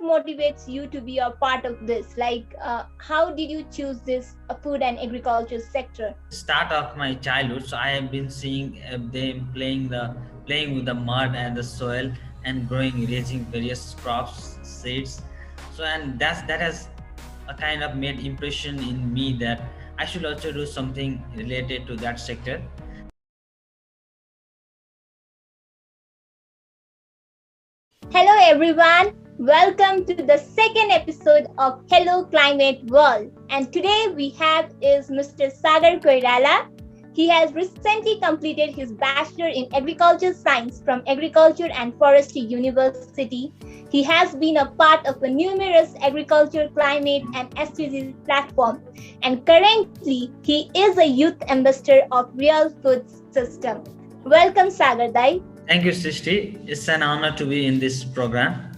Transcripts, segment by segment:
motivates you to be a part of this? How did you choose this food and agriculture sector? Start of my childhood, so I have been seeing them playing with the mud and the soil and growing, raising various crops, seeds. So and that has a kind of made impression in me that I should also do something related to that sector. Hello everyone, welcome to the second episode of Hello Climate World. And today we have is Mr. Sagar Koirala. He has recently completed his Bachelor in Agriculture Science from Agriculture and Forestry University. He has been a part of a numerous agriculture, climate and SDGs platform. And currently, he is a youth ambassador of Real Food System. Welcome Sagar Dai. Thank you, Srishti. It's an honor to be in this program.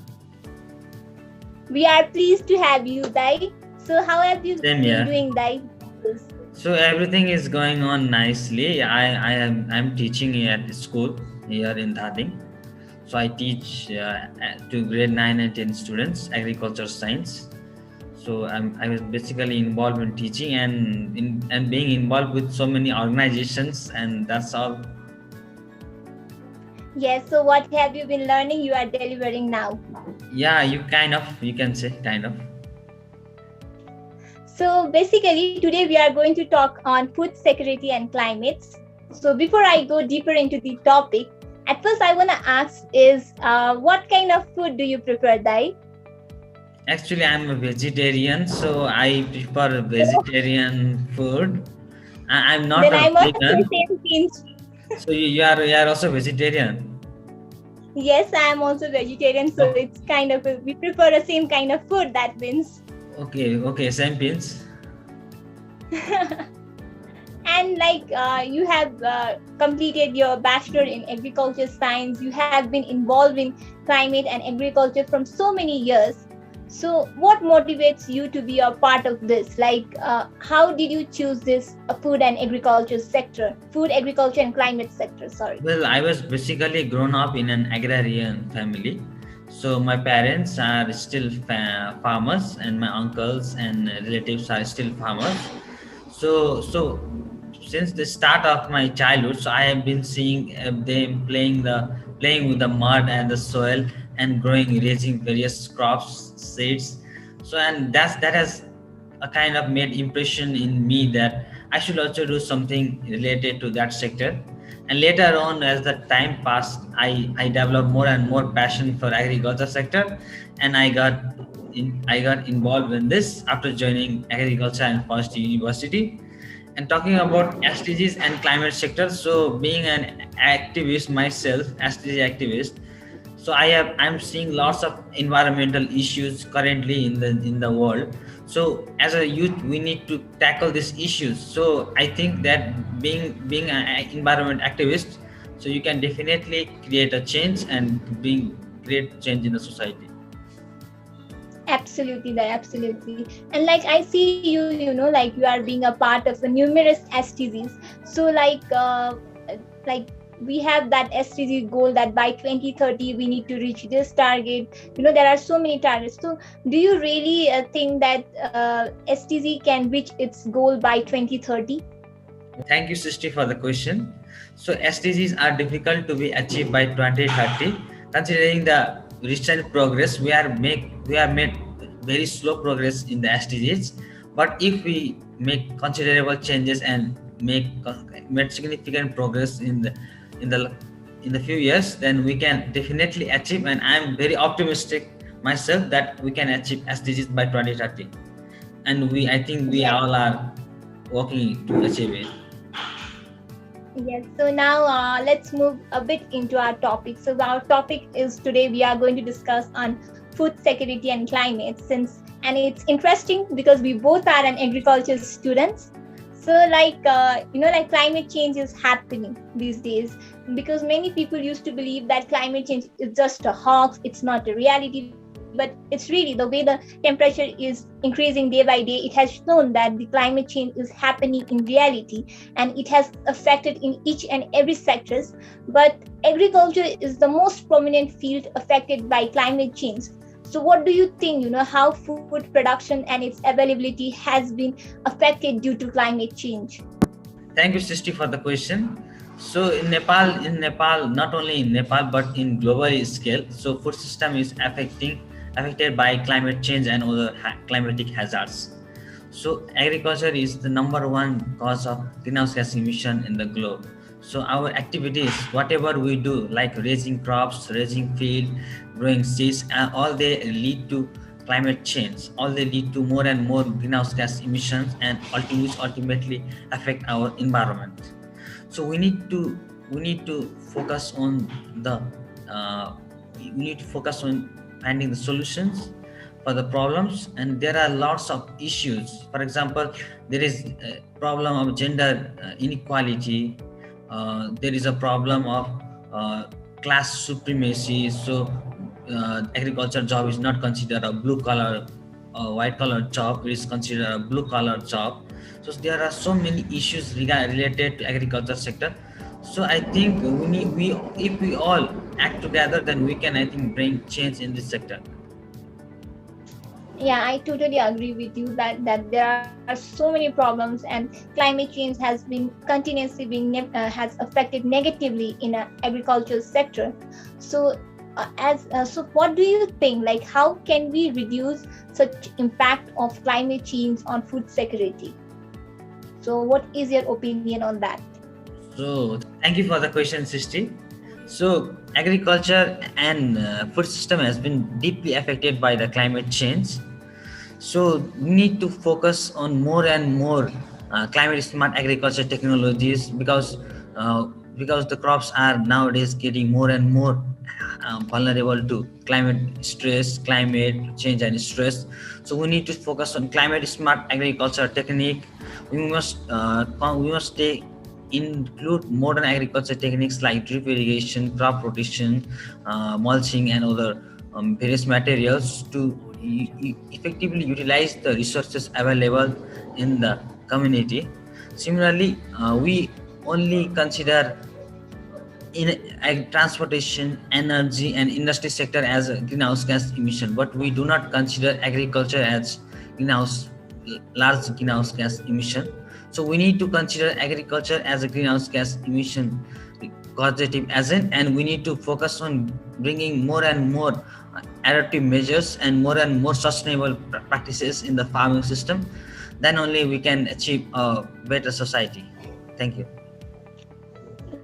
We are pleased to have you, Dai. So how have you Same been here. doing, Dai? So everything is going on nicely. I'm teaching at school here in Dhading. So I teach to grade 9 and 10 students agriculture science. So I was basically involved in teaching and being involved with so many organizations, and that's all. Yes, so what have you been learning you are delivering now? Yeah, you can say kind of. So basically today we are going to talk on food security and climate. So before I go deeper into the topic, at first I want to ask is what kind of food do you prefer, Dai? Actually, I'm a vegetarian, so I prefer vegetarian food. I'm not Then a I'm also vegan. the same pinch. So you are also vegetarian. Yes, I am also vegetarian, so Oh. it's kind of we prefer the same kind of food, that means. Okay, same pins. And you have completed your bachelor in agriculture science, you have been involved in climate and agriculture from so many years. So what motivates you to be a part of this? How did you choose this food and agriculture sector, food, agriculture and climate sector, sorry? Well, I was basically grown up in an agrarian family. So my parents are still farmers, and my uncles and relatives are still farmers. So since the start of my childhood, so I have been seeing them playing with the mud and the soil and growing, raising various crops, seeds. So and that has a kind of made impression in me that I should also do something related to that sector. And later on, as the time passed, I developed more and more passion for agriculture sector, and I got involved in this after joining Agriculture and Forestry University. And talking about SDGs and climate sector, so being an activist myself, SDG activist, so I'm seeing lots of environmental issues currently in the world. So as a youth, we need to tackle these issues. So I think that being an environment activist, so you can definitely create a change and bring great change in the society. Absolutely, that absolutely. And I see you, you are being a part of the numerous SDGs. So we have that SDG goal that by 2030 we need to reach this target. There are so many targets. So do you really think that SDG can reach its goal by 2030? Thank you, Srishti, for the question. So SDGs are difficult to be achieved by 2030. Considering the recent progress, we have made very slow progress in the SDGs. But if we make considerable changes and made significant progress in the in the few years, then we can definitely achieve. And I'm very optimistic myself that we can achieve SDGs by 2030. And I think we Yes. all are working to achieve it. Yes, so now let's move a bit into our topic. So our topic is today we are going to discuss on food security and climate, and it's interesting because we both are an agriculture students. So climate change is happening these days, because many people used to believe that climate change is just a hoax, it's not a reality. But it's really the way the temperature is increasing day by day. It has shown that the climate change is happening in reality, and it has affected in each and every sectors. But agriculture is the most prominent field affected by climate change. So what do you think, how food production and its availability has been affected due to climate change? Thank you, Srishti, for the question. So in Nepal, not only in Nepal but in global scale, so food system is affected by climate change and other climatic hazards. So agriculture is the number one cause of greenhouse gas emission in the globe. So our activities, whatever we do, like raising crops, raising field, growing seeds, all they lead to climate change. All they lead to more and more greenhouse gas emissions, and ultimately affect our environment. So we need to focus on the uh, we need to focus on finding the solutions for the problems, and there are lots of issues. For example, there is a problem of gender inequality. There is a problem of uh, class supremacy. So agriculture job is not considered a blue collar white collar job, it is considered a blue collar job. So there are so many issues related to agriculture sector. So I think we if we all act together, then we can, I think, bring change in this sector. Yeah, I totally agree with you that there are so many problems, and climate change has been continuously has affected negatively in a agricultural sector. So so what do you think, like how can we reduce such impact of climate change on food security? So what is your opinion on that? So thank you for the question, Sisti. So agriculture and food system has been deeply affected by the climate change. So we need to focus on more and more climate smart agriculture technologies, uh, because the crops are nowadays getting more and more vulnerable to climate stress, climate change and stress. So we need to focus on climate smart agriculture technique. We must take include modern agriculture techniques like drip irrigation, crop rotation, mulching, and other various materials to effectively utilize the resources available in the community. Similarly, we only consider in transportation, energy, and industry sector as a greenhouse gas emission, but we do not consider agriculture as greenhouse large greenhouse gas emission. So we need to consider agriculture as a greenhouse gas emission causative agent, and we need to focus on bringing more and more adaptive measures and more sustainable practices in the farming system. Then only we can achieve a better society. Thank you.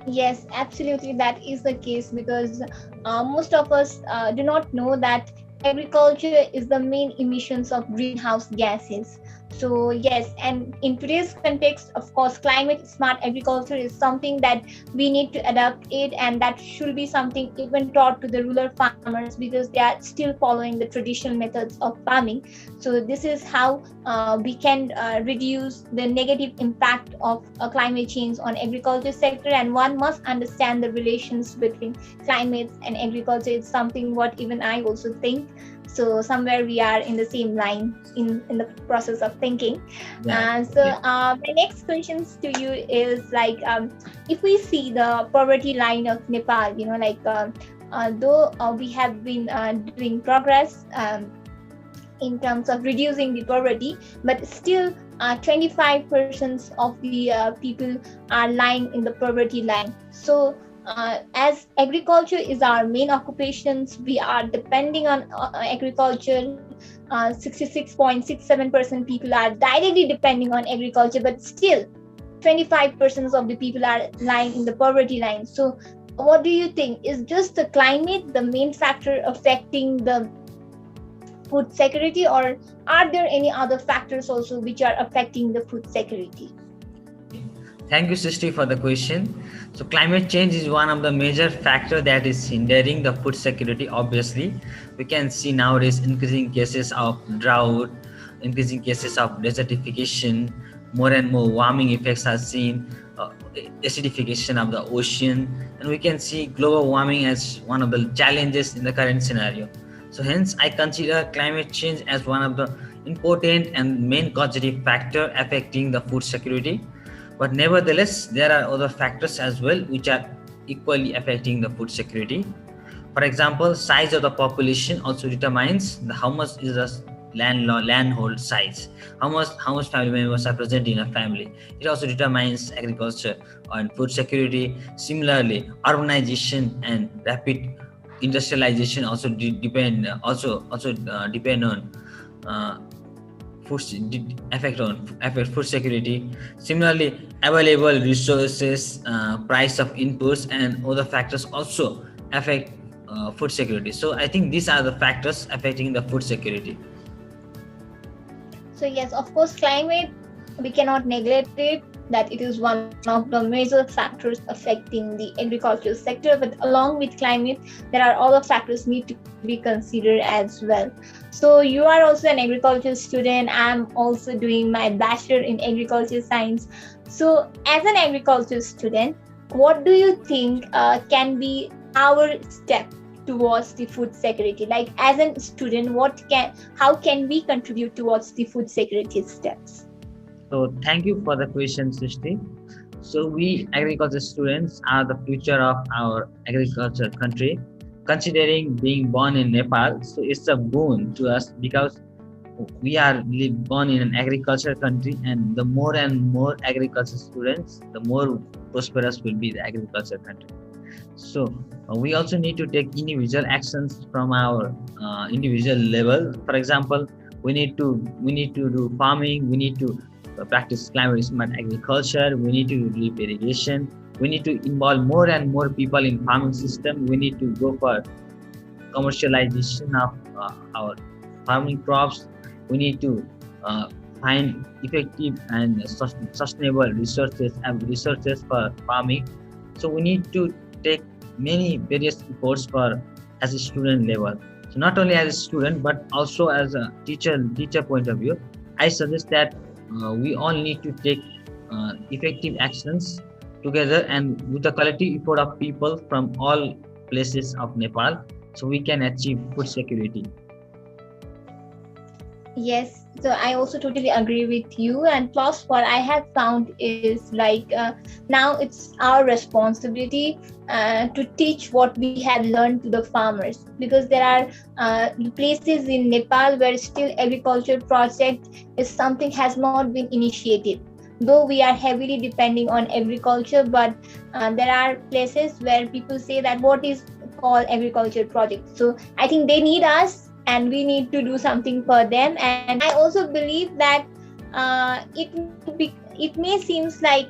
Yes, absolutely, that is the case, because most of us do not know that agriculture is the main emissions of greenhouse gases. So yes, and in today's context, of course, climate smart agriculture is something that we need to adapt it, and that should be something even taught to the rural farmers, because they are still following the traditional methods of farming. So this is how we can reduce the negative impact of climate change on agriculture sector. And one must understand the relations between climate and agriculture. It's something what even I also think. So somewhere we are in the same line in the process of thinking. Yeah. My next questions to you is like, if we see the poverty line of Nepal, though we have been doing progress in terms of reducing the poverty, but still 25% of the people are lying in the poverty line. So as agriculture is our main occupations, we are depending on agriculture. 66.67% people are directly depending on agriculture, but still 25% of the people are lying in the poverty line. So what do you think? Is just the climate the main factor affecting the food security, or are there any other factors also which are affecting the food security? Thank you, Srishti, for the question. So climate change is one of the major factors that is hindering the food security. Obviously, we can see nowadays increasing cases of drought, increasing cases of desertification, more and more warming effects are seen, acidification of the ocean, and we can see global warming as one of the challenges in the current scenario. So hence, I consider climate change as one of the important and main causative factor affecting the food security. But nevertheless, there are other factors as well which are equally affecting the food security. For For example, size of the population also determines how much is the landhold size, how much family members are present in a family. It also determines agriculture and food security. Similarly, urbanization and rapid industrialization also depend on uh, affect food security. Similarly, available resources, price of inputs, and other factors also affect food security. So I think these are the factors affecting the food security. So yes, of course, climate, we cannot neglect it, that it is one of the major factors affecting the agricultural sector. But along with climate, there are other factors need to be considered as well. So you are also an agricultural student. I'm also doing my bachelor in agriculture science. So as an agricultural student, what do you think can be our step towards the food security? Like as a student, how can we contribute towards the food security steps? So thank you for the question, Srishti. So we agriculture students are the future of our agriculture country. Considering being born in Nepal, so it's a boon to us because we are born in an agriculture country, and the more and more agriculture students, the more prosperous will be the agriculture country. So we also need to take individual actions from our individual level. For example, we need to do farming. We need to practice climate smart agriculture. We need to do drip irrigation. We need to involve more and more people in farming system. We need to go for commercialization of our farming crops. We need to find effective and sustainable resources for farming. So we need to take many various efforts for as a student level. So not only as a student but also as a teacher point of view, I suggest that we all need to take effective actions together and with the collective effort of people from all places of Nepal, so we can achieve food security. Yes, so I also totally agree with you. And plus, what I have found is like now it's our responsibility to teach what we have learned to the farmers, because there are places in Nepal where still agriculture project is something has not been initiated. Though we are heavily depending on agriculture, but there are places where people say that what is called agriculture project. So I think they need us, and we need to do something for them. And I also believe that it may seems like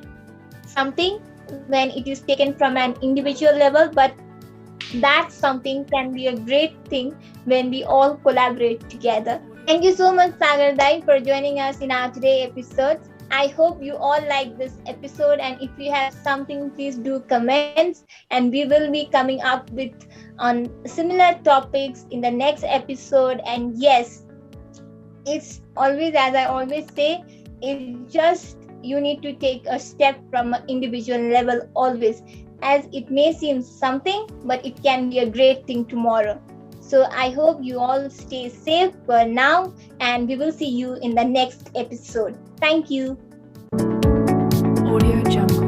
something when it is taken from an individual level, but that something can be a great thing when we all collaborate together. Thank you so much, Sagar Dai, for joining us in our today episode. I hope you all like this episode, and if you have something, please do comments, and we will be coming up with on similar topics in the next episode. And yes, it's always, as I always say, it's just you need to take a step from an individual level always, as it may seem something, but it can be a great thing tomorrow. So I hope you all stay safe for now, and we will see you in the next episode. Thank you. Audio Jungle.